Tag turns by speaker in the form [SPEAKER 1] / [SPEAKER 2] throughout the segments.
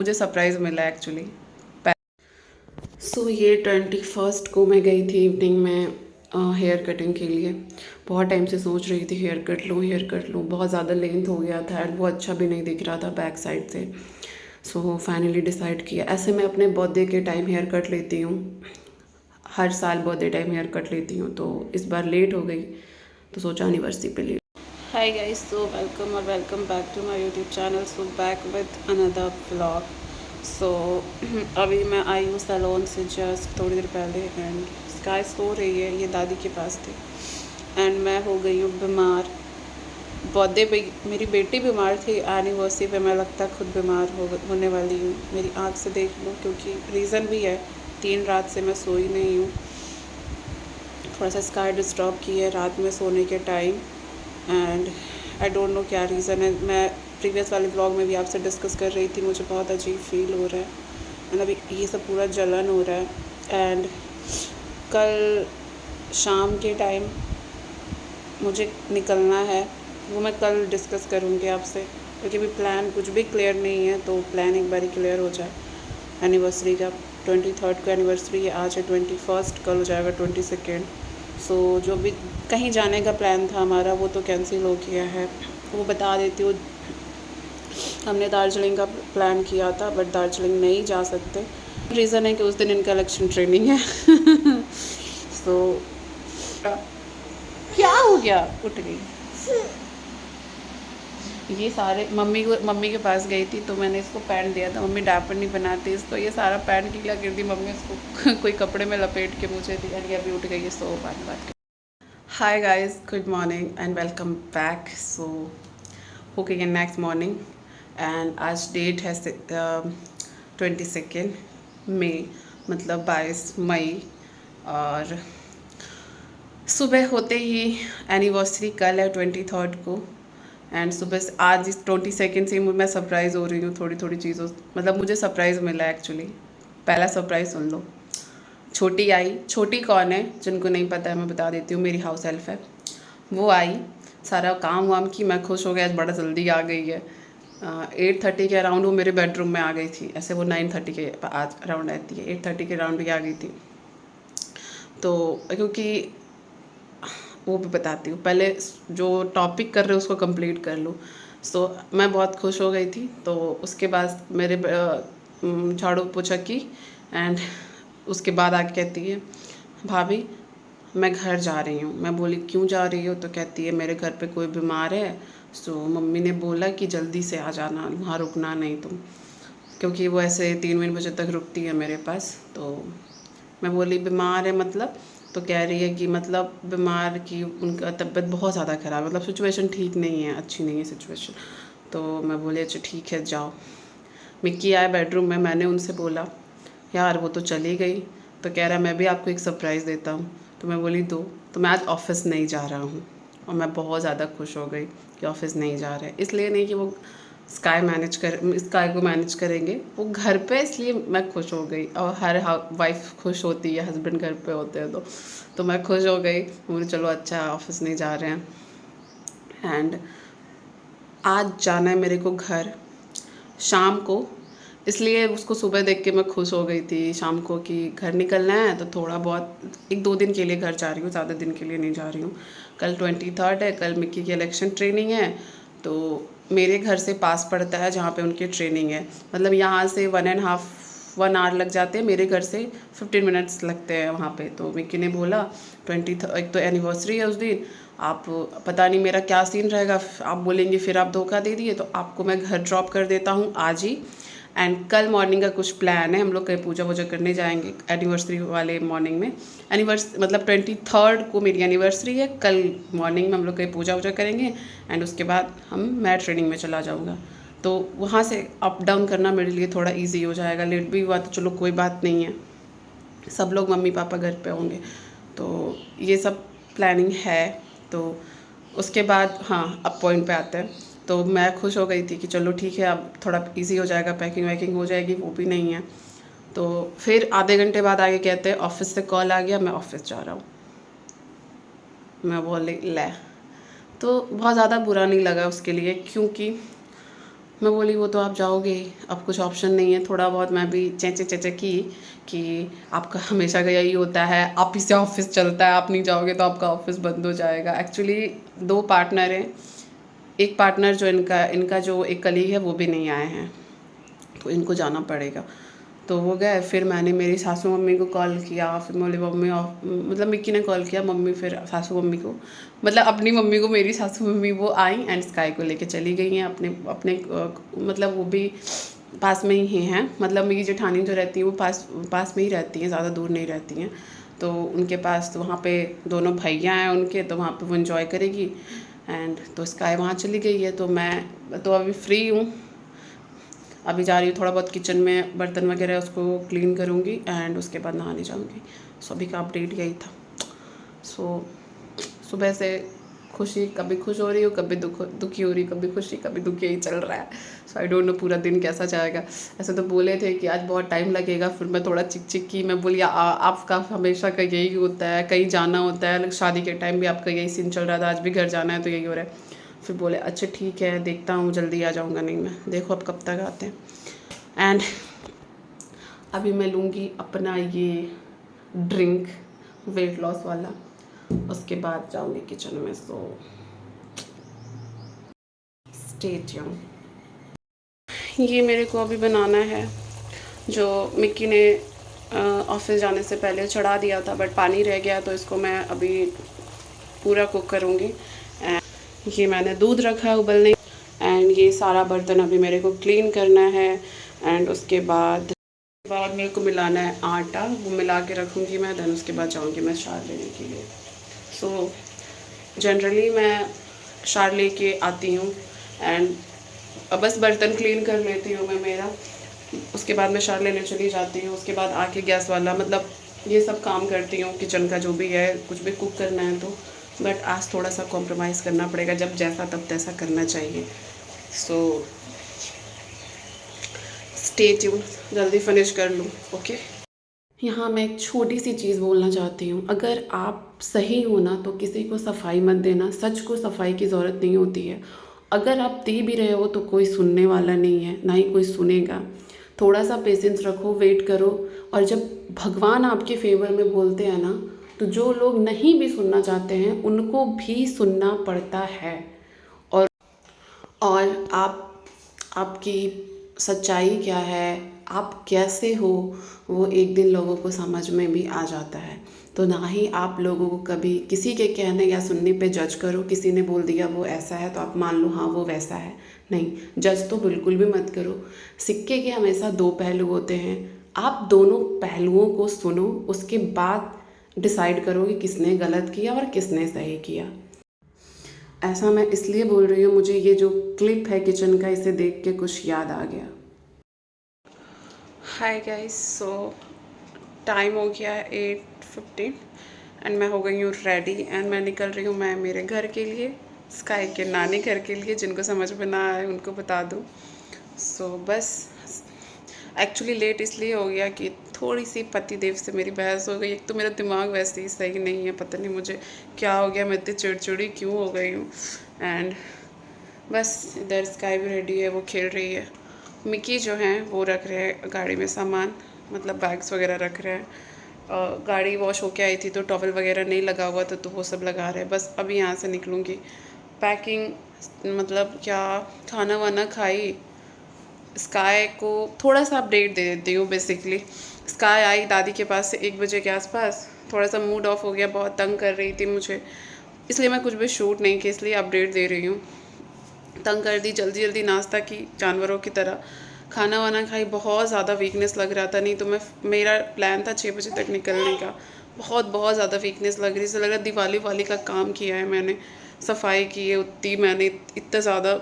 [SPEAKER 1] मुझे सरप्राइज़ मिला एक्चुअली। ये 21st को मैं गई थी इवनिंग में हेयर कटिंग के लिए। बहुत टाइम से सोच रही थी हेयर कट लूँ। बहुत ज़्यादा लेंथ हो गया था एंड वो अच्छा भी नहीं दिख रहा था बैक साइड से। फाइनली डिसाइड किया। ऐसे मैं अपने बर्थडे के टाइम हेयर कट लेती हूँ, हर साल बर्थडे टाइम हेयर कट लेती हूँ, तो इस बार लेट हो गई तो सोचा एनिवर्सरी पे ले। Hi guys, so welcome back to my YouTube channel. So back with another vlog. अभी मैं आई हूँ सैलून से जस्ट थोड़ी देर पहले एंड स्काई सो रही है, ये दादी के पास थी एंड मैं हो गई हूँ बीमार। बर्थडे पे मेरी बेटी बीमार थी, एनिवर्सरी पे मैं लगता खुद बीमार होने वाली हूँ। मेरी आँख से देख लो, क्योंकि रीज़न भी है, 3 रात से मैं सोई नहीं हूँ। थोड़ा सा स्काई डिस्टर्ब की है रात में सोने के time and I don't know क्या रीज़न है। मैं प्रीवियस वाले ब्लॉग में भी आपसे डिस्कस कर रही थी, मुझे बहुत अजीब फील हो रहा है एंड अभी ये सब पूरा जलन हो रहा है एंड कल शाम के टाइम मुझे निकलना है, वो मैं कल डिस्कस करूँगी आपसे, क्योंकि अभी प्लान कुछ भी क्लियर नहीं है। तो प्लान एक बार ही क्लियर हो जाए। एनिवर्सरी का 23rd को एनिवर्सरी है, आज है 21st, कल हो जाएगा 22nd। जो भी कहीं जाने का प्लान था हमारा वो तो कैंसिल हो गया है। वो बता देती हूँ, हमने दार्जिलिंग का प्लान किया था बट दार्जिलिंग नहीं जा सकते। रीज़न है कि उस दिन इनका इलेक्शन ट्रेनिंग है। सो क्या हो गया, उठ गई। ये सारे मम्मी के पास गई थी तो मैंने इसको पैंट दिया था, मम्मी डायपर नहीं बनाती इसको, ये सारा पैंट गीला कर दी मम्मी इसको कोई कपड़े में लपेट के मुझे दी एंड ये अभी उठ गई है। सो बात hi guys, good morning and welcome back. हो गई है नेक्स्ट मॉर्निंग एंड आज डेट है 22 मई, मतलब 22 मई। और सुबह होते ही एनिवर्सरी कल है 23rd को एंड सुबह से आज इस 22 से मैं सरप्राइज़ हो रही हूँ थोड़ी थोड़ी चीज़ों, मतलब मुझे सरप्राइज़ मिला एक्चुअली। पहला सरप्राइज़ सुन लो। छोटी आई, छोटी कौन है जिनको नहीं पता है मैं बता देती हूँ, मेरी हाउस हेल्प है। वो आई, सारा काम वाम की, मैं खुश हो गया, आज बड़ा जल्दी आ गई है। 8:30 के अराउंड वो मेरे बेडरूम में आ गई थी। ऐसे वो 9:30 के आज अराउंड आती है, 8:30 के अराउंड ही आ गई थी। तो क्योंकि वो भी बताती हूँ, पहले जो टॉपिक कर रहे हो उसको कंप्लीट कर लूँ। मैं बहुत खुश हो गई थी। तो उसके बाद मेरे झाड़ू पोछा की एंड उसके बाद आके कहती है, भाभी मैं घर जा रही हूँ। मैं बोली क्यों जा रही हो? तो कहती है मेरे घर पे कोई बीमार है, मम्मी ने बोला कि जल्दी से आ जाना, वहाँ रुकना नहीं तुम, क्योंकि वो ऐसे 3 बजे तक रुकती है मेरे पास। तो मैं बोली बीमार है मतलब? तो कह रही है कि मतलब बीमार की उनका तबीयत बहुत ज़्यादा ख़राब, मतलब सिचुएशन ठीक नहीं है, अच्छी नहीं है सिचुएशन। तो मैं बोली अच्छा ठीक है जाओ। मिक्की आया बेडरूम में, मैंने उनसे बोला यार वो तो चली गई। तो कह रहा है मैं भी आपको एक सरप्राइज़ देता हूँ। तो मैं बोली दो। तो मैं आज ऑफ़िस नहीं जा रहा हूँ और मैं बहुत ज़्यादा खुश हो गई कि ऑफ़िस नहीं जा रहे। इसलिए नहीं कि वो स्काई को मैनेज करेंगे, वो घर पे, इसलिए मैं खुश हो गई। और हर वाइफ खुश होती है, हस्बैंड घर पे होते हैं तो मैं खुश हो गई। बोली चलो अच्छा ऑफ़िस नहीं जा रहे हैं। एंड आज जाना है मेरे को घर शाम को, इसलिए उसको सुबह देख के मैं खुश हो गई थी शाम को कि घर निकलना है। तो थोड़ा बहुत 1-2 दिन के लिए घर जा रही हूँ, ज़्यादा दिन के लिए नहीं जा रही हूँ। कल 23rd है, कल मिक्की की इलेक्शन ट्रेनिंग है। तो मेरे घर से पास पड़ता है जहाँ पे उनकी ट्रेनिंग है, मतलब यहाँ से 1 आवर लग जाते हैं, मेरे घर से 15 मिनट्स लगते हैं वहाँ पे। तो मिक्की ने बोला एक तो एनिवर्सरी है उस दिन, आप पता नहीं मेरा क्या सीन रहेगा, आप बोलेंगे फिर आप धोखा दे दिए, तो आपको मैं घर ड्रॉप कर देता हूँ आज ही। एंड कल मॉर्निंग का कुछ प्लान है, हम लोग कहीं पूजा वूजा करने जाएंगे एनिवर्सरी वाले मॉर्निंग में। मतलब 23rd को मेरी एनिवर्सरी है, कल मॉर्निंग में हम लोग कहीं पूजा वूजा करेंगे एंड उसके बाद मैं ट्रेनिंग में चला जाऊँगा। तो वहाँ से अप डाउन करना मेरे लिए थोड़ा ईजी हो जाएगा। लेट भी हुआ तो चलो कोई बात नहीं है, सब लोग मम्मी पापा घर पे होंगे। तो ये सब प्लानिंग है। तो उसके बाद हाँ, अब पॉइंट पे आते हैं। तो मैं खुश हो गई थी कि चलो ठीक है, अब थोड़ा इजी हो जाएगा, पैकिंग वैकिंग हो जाएगी, वो भी नहीं है। तो फिर आधे घंटे बाद आगे कहते हैं ऑफिस से कॉल आ गया, मैं ऑफिस जा रहा हूँ। मैं बोली ले। तो बहुत ज़्यादा बुरा नहीं लगा उसके लिए, क्योंकि मैं बोली वो तो आप जाओगे ही, अब कुछ ऑप्शन नहीं है। थोड़ा बहुत मैं भी चेचे चेचे की कि आपका हमेशा का यही होता है, आप ही से ऑफिस चलता है, आप नहीं जाओगे तो आपका ऑफिस बंद हो जाएगा। एक्चुअली 2 पार्टनर हैं, एक पार्टनर जो इनका इनका जो एक कलीग है वो भी नहीं आए हैं, तो इनको जाना पड़ेगा। तो वो गए, फिर मैंने मेरी सासू मम्मी को कॉल किया, फिर बोले मम्मी मतलब मिक्की ने कॉल किया मम्मी, फिर सासू मम्मी को, मतलब अपनी मम्मी को, मेरी सासू मम्मी वो आई एंड स्काई को लेके चली गई हैं अपने अपने मतलब वो भी पास में ही हैं, मतलब मेरी जेठानी जो रहती है वो पास पास में ही रहती हैं, ज़्यादा दूर नहीं रहती हैं। तो उनके पास, तो वहाँ पे दोनों भैया हैं उनके, तो वहाँ पे वो इन्जॉय करेगी। एंड तो स्काई वहाँ चली गई है, तो मैं तो अभी फ्री हूँ। अभी जा रही हूँ, थोड़ा बहुत किचन में बर्तन वगैरह उसको क्लीन करूँगी एंड उसके बाद नहाने जाऊँगी। सो अभी का अपडेट यही था। सो सुबह से खुशी, कभी खुश हो रही हूँ, कभी दुखी हो रही हूँ, कभी खुशी कभी दुखी, यही चल रहा है। सो आई डोंट नो पूरा दिन कैसा जाएगा। ऐसे तो बोले थे कि आज बहुत टाइम लगेगा, फिर मैं थोड़ा चिक चिक की, मैं बोली आपका हमेशा का यही होता है, कहीं जाना होता है, शादी के टाइम भी आपका यही सीन चल रहा था, आज भी घर जाना है तो यही हो रहा है। फिर बोले अच्छा ठीक है, देखता हूँ जल्दी आ जाऊँगा। नहीं मैं देखो अब कब तक आते हैं। एंड अभी मैं लूँगी अपना ये ड्रिंक वेट लॉस वाला, उसके बाद जाऊँगी किचन में। So stay tune. ये मेरे को अभी बनाना है, जो मिक्की ने ऑफिस जाने से पहले चढ़ा दिया था, बट पानी रह गया, तो इसको मैं अभी पूरा कुक करूँगी। एंड ये मैंने दूध रखा है उबलने, एंड ये सारा बर्तन अभी मेरे को क्लीन करना है। एंड उसके बाद मेरे को मिलाना है आटा, वो मिला के रखूँगी मैं, देन उसके बाद जाऊँगी मैं शार लेने के लिए। सो जनरली मैं शार लेके आती हूँ एंड बस बर्तन क्लीन कर लेती हूँ मैं मेरा, उसके बाद मैं शार लेने चली जाती हूँ। उसके बाद आके गैस वाला, मतलब ये सब काम करती हूँ, किचन का जो भी है, कुछ भी कुक करना है तो। बट आज थोड़ा सा कॉम्प्रोमाइज़ करना पड़ेगा, जब जैसा तब तैसा करना चाहिए। सो स्टे ट्यून, जल्दी फिनिश कर लूँ। ओके, यहाँ मैं एक छोटी सी चीज़ बोलना चाहती हूँ। अगर आप सही हो ना तो किसी को सफाई मत देना, सच को सफाई की ज़रूरत नहीं होती है। अगर आप दे भी रहे हो तो कोई सुनने वाला नहीं है, ना ही कोई सुनेगा। थोड़ा सा पेशेंस रखो, वेट करो, और जब भगवान आपके फेवर में बोलते हैं ना, तो जो लोग नहीं भी सुनना चाहते हैं उनको भी सुनना पड़ता है। और आपकी सच्चाई क्या है, आप कैसे हो, वो एक दिन लोगों को समझ में भी आ जाता है। तो ना ही आप लोगों को कभी किसी के कहने या सुनने पे जज करो। किसी ने बोल दिया वो ऐसा है तो आप मान लो हाँ वो वैसा है, नहीं, जज तो बिल्कुल भी मत करो। सिक्के के हमेशा 2 पहलू होते हैं, आप दोनों पहलुओं को सुनो, उसके बाद डिसाइड करो कि किसने गलत किया और किसने सही किया। ऐसा मैं इसलिए बोल रही हूँ, मुझे ये जो क्लिप है किचन का, इसे देख के कुछ याद आ गया। हाय गाइस, सो टाइम हो गया है 8:15 एंड मैं हो गई हूँ रेडी एंड मैं निकल रही हूँ मैं मेरे घर के लिए, स्काई के नानी घर के लिए। जिनको समझ में ना आए उनको बता दूँ। सो बस एक्चुअली लेट इसलिए हो गया कि थोड़ी सी पति देव से मेरी बहस हो गई। एक तो मेरा दिमाग वैसे ही सही नहीं है, पता नहीं मुझे क्या हो गया, मैं इतनी चिड़चिड़ी क्यों हो गई हूँ। एंड बस इधर स्काई भी रेडी है, वो खेल रही है। मिकी जो हैं वो रख रहे हैं गाड़ी में सामान, मतलब बैग्स वगैरह रख रहे हैं। गाड़ी वॉश होके आई थी तो टॉवल वगैरह नहीं लगा हुआ था, तो वो सब लगा रहे हैं। बस अभी यहाँ से निकलूँगी। पैकिंग मतलब क्या, खाना वाना खाई, स्काई को थोड़ा सा अपडेट दे देती हूँ। बेसिकली स्काई आई दादी के पास से 1 बजे के आसपास, थोड़ा सा मूड ऑफ हो गया, बहुत तंग कर रही थी मुझे, इसलिए मैं कुछ भी शूट नहीं की, इसलिए अपडेट दे रही हूँ। तंग कर दी, जल्दी जल्दी नाश्ता की जानवरों की तरह, खाना वाना खाई। बहुत ज़्यादा वीकनेस लग रहा था, नहीं तो मेरा प्लान था 6 बजे तक निकलने का। बहुत ज़्यादा वीकनेस लग रही, से लग रहा दिवाली वाली का काम किया है मैंने, सफाई की है उतनी मैंने, इतना ज़्यादा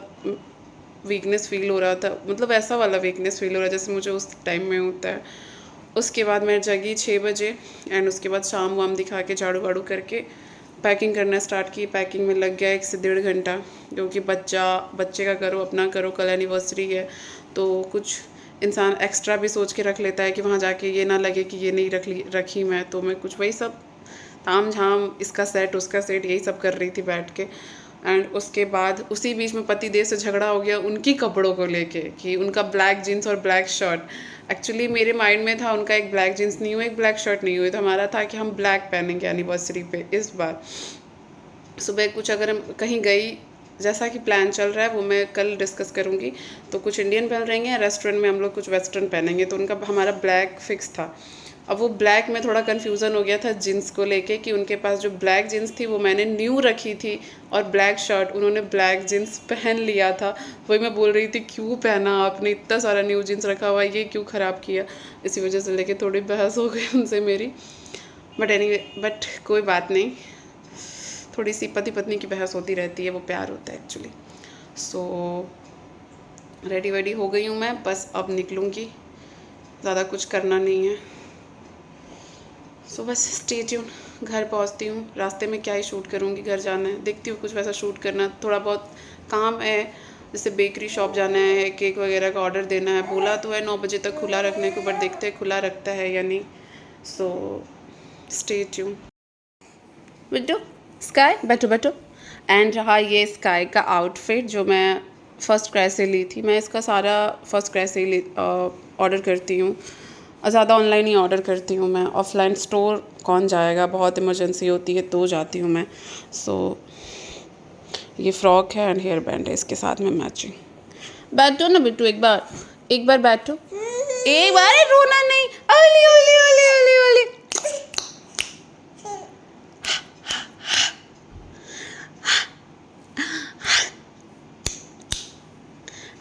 [SPEAKER 1] वीकनेस फील हो रहा था, मतलब ऐसा वाला वीकनेस फील हो रहा है जैसे मुझे उस टाइम में होता है। उसके बाद मैं जगी 6 बजे एंड उसके बाद शाम वाम दिखा के झाड़ू वाड़ू करके पैकिंग करना स्टार्ट की। पैकिंग में लग गया 1 से 1.5 घंटा, क्योंकि बच्चे का करो अपना करो, कल एनिवर्सरी है तो कुछ इंसान एक्स्ट्रा भी सोच के रख लेता है कि वहाँ जाके ये ना लगे कि ये नहीं रखी मैं, तो मैं कुछ वही सब ताम झाम, इसका सेट उसका सेट, यही सब कर रही थी बैठ के। एंड उसके बाद उसी बीच में पति देव से झगड़ा हो गया उनकी कपड़ों को लेके कि उनका ब्लैक जीन्स और ब्लैक शर्ट। एक्चुअली मेरे माइंड में था उनका एक ब्लैक जीन्स नहीं हुआ, एक ब्लैक शर्ट नहीं हुई, तो हमारा था कि हम ब्लैक पहनेंगे एनिवर्सरी पे इस बार। सुबह कुछ अगर हम कहीं गई, जैसा कि प्लान चल रहा है वो मैं कल डिस्कस करूँगी, तो कुछ इंडियन पहन रहेंगे, रेस्टोरेंट में हम लोग कुछ वेस्टर्न पहनेंगे, तो उनका हमारा ब्लैक फिक्स था। अब वो ब्लैक में थोड़ा कन्फ्यूज़न हो गया था जीन्स को लेके कि उनके पास जो ब्लैक जीन्स थी वो मैंने न्यू रखी थी और ब्लैक शर्ट उन्होंने ब्लैक जीन्स पहन लिया था। वही मैं बोल रही थी क्यों पहना आपने, इतना सारा न्यू जीन्स रखा हुआ है, ये क्यों ख़राब किया। इसी वजह से लेके थोड़ी बहस हो गई उनसे मेरी। बट कोई बात नहीं, थोड़ी सी पति पत्नी की बहस होती रहती है, वो प्यार होता है एक्चुअली। सो रेडी वेडी हो गई हूँ मैं, बस अब निकलूँगी, ज़्यादा कुछ करना नहीं है। सो बस स्टे ट्यून। घर पहुँचती हूँ, रास्ते में क्या ही शूट करूँगी, घर जाना है, देखती हूँ कुछ वैसा शूट करना, थोड़ा बहुत काम है, जैसे बेकरी शॉप जाना है, केक वगैरह का ऑर्डर देना है। बोला तो है 9 बजे तक खुला रखने को, बट देखते हैं खुला रखता है या नहीं। So stay tune. Bittu sky बैठो बैठो। एंड रहा ये स्काई का आउटफिट जो मैं फ़र्स्ट क्राई से ली थी। मैं इसका सारा फ़र्स्ट क्राई से ही ऑर्डर करती हूँ, ज़्यादा ऑनलाइन ही ऑर्डर करती हूँ मैं। ऑफलाइन स्टोर कौन जाएगा, बहुत इमरजेंसी होती है तो जाती हूँ मैं। सो ये फ्रॉक है एंड हेयर बैंड है इसके साथ में मैचिंग। बैठो ना बिट्टू, एक बार बैठो, एक बार, रोना नहीं। ओली ओली ओली ओली ओली।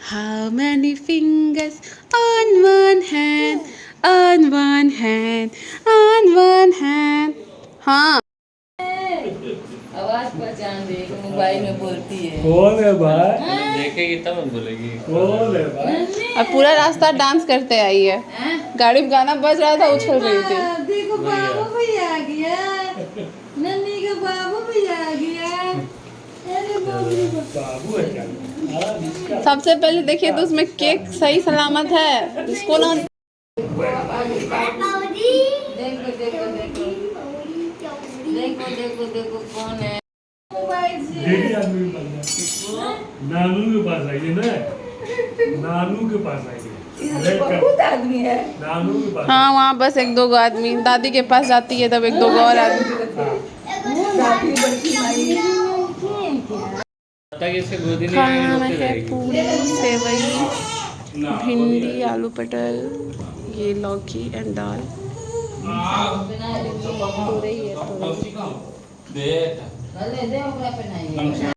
[SPEAKER 1] How many fingers on one hand, on one hand, on one hand। हाँ
[SPEAKER 2] आवाज पहचान दे, मोबाइल में बोलती है।
[SPEAKER 3] कौन है भाई?
[SPEAKER 4] देखेगी तब बोलेगी।
[SPEAKER 3] कौन है भाई?
[SPEAKER 1] और पूरा रास्ता डांस करते आई है, गाड़ी में गाना बज रहा था, उछल रही थी।
[SPEAKER 2] देखो बाबू भी आ गया, नन्नी का बाबू भी आ गया। अरे
[SPEAKER 3] बाबू है क्या? हाँ, इसका
[SPEAKER 1] सबसे पहले देखिए तो उसमें केक सही सलामत है, इसको ना
[SPEAKER 2] देखो देखो देखो देखो देखो देखो कौन है। मोबाइल से
[SPEAKER 3] डेढ़ी आदमी के पास है। नानू के पास आइए ना, नानू के पास आइए।
[SPEAKER 2] बहुत आदमी है।
[SPEAKER 3] नानू के पास।
[SPEAKER 1] हाँ वहाँ बस 1-2 आदमी, दादी के पास जाती है तब 1-2 और आदमी।
[SPEAKER 4] तक इसे गोदी में
[SPEAKER 1] खाना में
[SPEAKER 4] रोते
[SPEAKER 1] है
[SPEAKER 4] रहेगी।
[SPEAKER 1] पूरी, सेवई, भिंडी, आलू पटर, ये लौकी एंड दाल।
[SPEAKER 4] देख
[SPEAKER 2] दे ओकरा पे नहीं